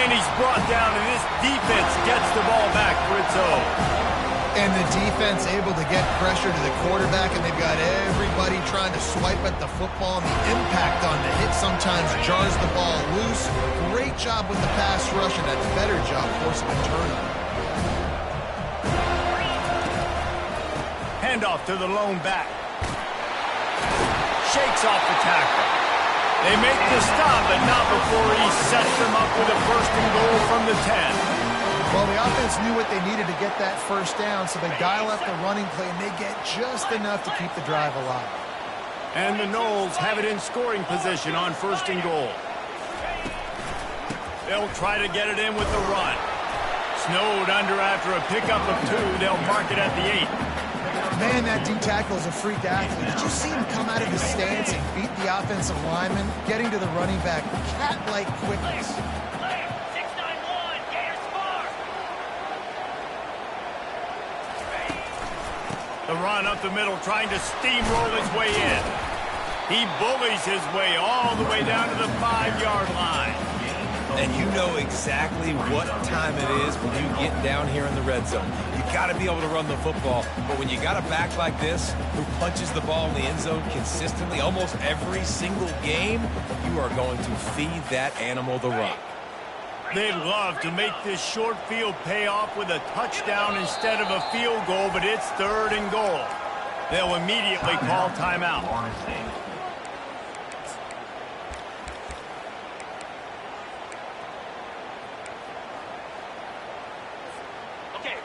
And he's brought down, and this defense gets the ball back for its own. And the defense able to get pressure to the quarterback, and they've got everybody trying to swipe at the football. And the impact on the hit sometimes jars the ball loose. Great job with the pass rush, and a better job forcing a turnover. Handoff to the lone back. Shakes off the tackle. They make the stop, but not before he sets them up with a first and goal from the 10. Well, the offense knew what they needed to get that first down, so they dial up the running play, and they get just enough to keep the drive alive. And the Noles have it in scoring position on first and goal. They'll try to get it in with the run. Snowed under after a pickup of 2. They'll mark it at the 8. Man, that D-tackle is a freak athlete. Did you see him come out of his stance and beat the offensive lineman, getting to the running back? Cat-like quickness. The run up the middle, trying to steamroll his way in. He bullies his way all the way down to the 5-yard line. And you know exactly what time it is when you get down here in the red zone. You got to be able to run the football, but when you got a back like this who punches the ball in the end zone consistently almost every single game, you are going to feed that animal the rock. They'd love to make this short field pay off with a touchdown instead of a field goal, but it's third and goal. They'll immediately call timeout.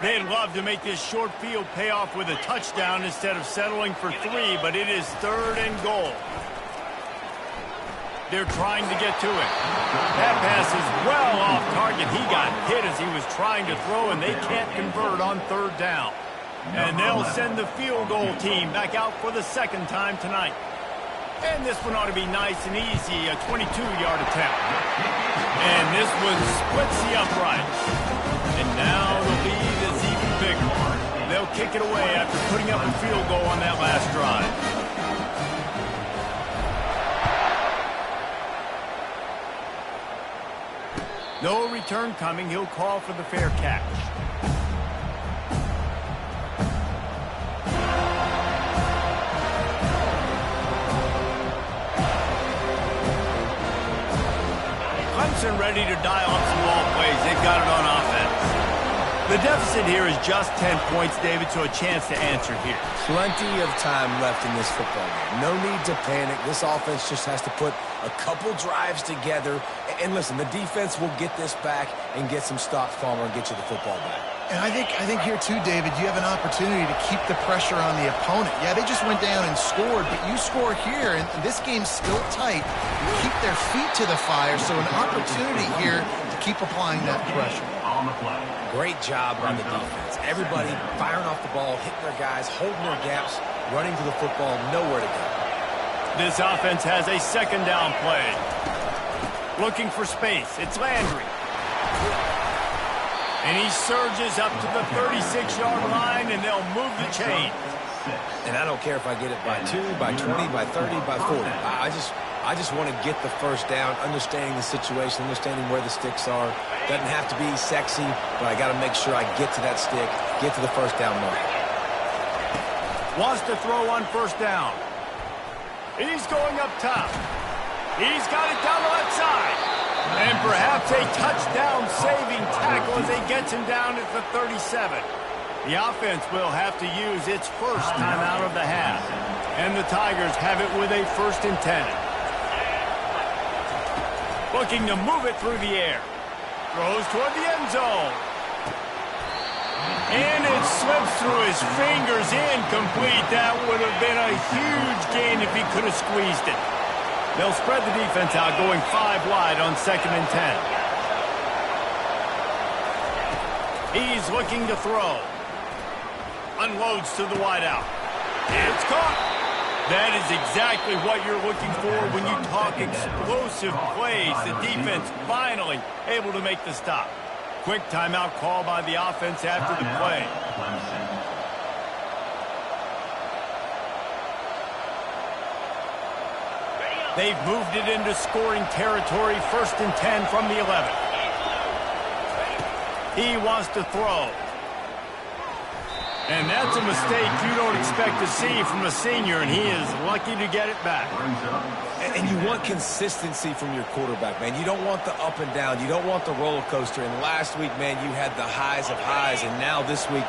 They'd love to make this short field pay off with a touchdown instead of settling for 3, but it is third and goal. They're trying to get to it. That pass is well off target. He got hit as he was trying to throw, and they can't convert on third down. And they'll send the field goal team back out for the second time tonight. And this one ought to be nice and easy, a 22-yard attempt. And this one splits the uprights. And now the lead is even bigger. They'll kick it away after putting up a field goal on that last drive. No return coming. He'll call for the fair catch. Clemson ready to dial up some ball plays. They've got it on offense. The deficit here is just 10 points, David, so a chance to answer here. Plenty of time left in this football game. No need to panic. This offense just has to put a couple drives together. And listen, the defense will get this back and get some stops, Palmer, and get you the football back. And I think here too, David, you have an opportunity to keep the pressure on the opponent. Yeah, they just went down and scored, but you score here, and this game's still tight. You keep their feet to the fire, so an opportunity here to keep applying that pressure. On the play. Great job on the defense. Everybody firing off the ball, hitting their guys, holding their gaps, running to the football, nowhere to go. This offense has a second down play. Looking for space. It's Landry. And he surges up to the 36-yard line, and they'll move the chain. And I don't care if I get it by 2, by 20, by 30, by 40. I just want to get the first down, understanding the situation, understanding where the sticks are. Doesn't have to be sexy, but I got to make sure I get to that stick, get to the first down mark. Wants to throw on first down. He's going up top. He's got it down the left side. And perhaps a touchdown-saving tackle as they get him down at the 37. The offense will have to use its first timeout of the half. And the Tigers have it with a 1st and 10. Looking to move it through the air. Throws toward the end zone. And it slips through his fingers, incomplete. That would have been a huge gain if he could have squeezed it. They'll spread the defense out, going 5 wide on 2nd and 10. He's looking to throw. Unloads to the wideout. It's caught. That is exactly what you're looking for when you talk explosive plays. The defense finally able to make the stop. Quick timeout call by the offense after the play. They've moved it into scoring territory, 1st and 10 from the 11. He wants to throw. And that's a mistake you don't expect to see from a senior, and he is lucky to get it back. And you want consistency from your quarterback, man. You don't want the up and down. You don't want the roller coaster. And last week, man, you had the highs of highs, and now this week,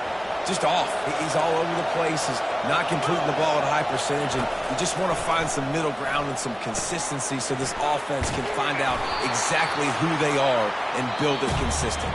just off. He's all over the place. He's not completing the ball at a high percentage, and you just want to find some middle ground and some consistency so this offense can find out exactly who they are and build it consistent.